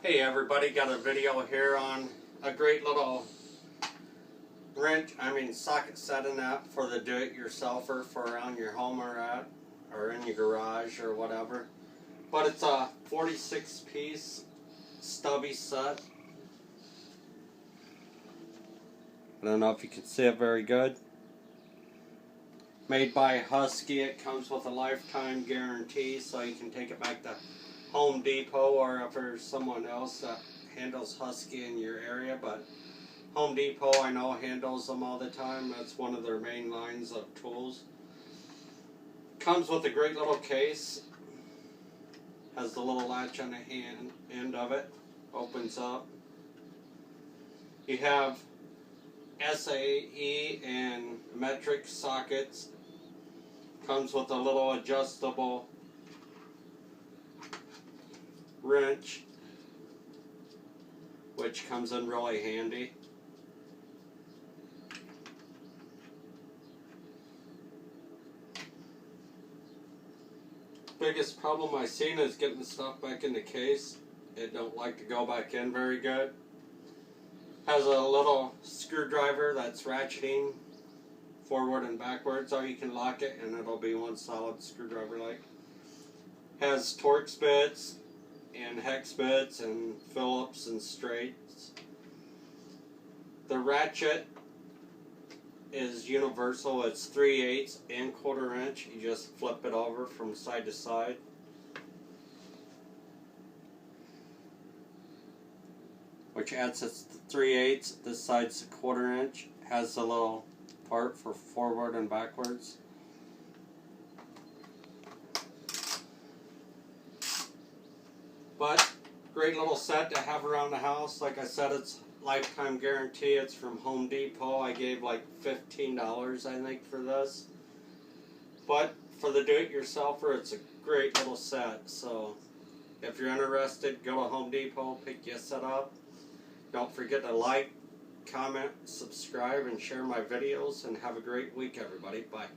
Hey everybody, got a video here on a great little wrench, socket setting that for the do-it-yourselfer for around your home or in your garage or whatever. But it's a 46-piece stubby set. I don't know if you can see it very good. Made by Husky. It comes with a lifetime guarantee, so you can take it back to Home Depot, or if there's someone else that handles Husky in your area. But Home Depot, I know, handles them all the time. That's one of their main lines of tools. Comes with a great little case. Has the little latch on the end of it. Opens up. You have SAE and metric sockets. Comes with a little adjustable wrench, which comes in really handy. Biggest problem I've seen is getting the stuff back in the case. It don't like to go back in very good. Has a little screwdriver that's ratcheting forward and backwards, or you can lock it and it'll be one solid screwdriver like. Has Torx bits and hex bits and Phillips and straights. The ratchet is universal. It's 3/8 and 1/4 inch. You just flip it over from side to side. Which adds its 3/8. This side's a 1/4 inch. Has a little part for forward and backwards. But great little set to have around the house. Like I said, it's lifetime guarantee. It's from Home Depot. I gave like $15, I think, for this. But for the do-it-yourselfer, it's a great little set. So if you're interested, go to Home Depot, pick your set up. Don't forget to like, comment, subscribe, and share my videos. And have a great week, everybody. Bye.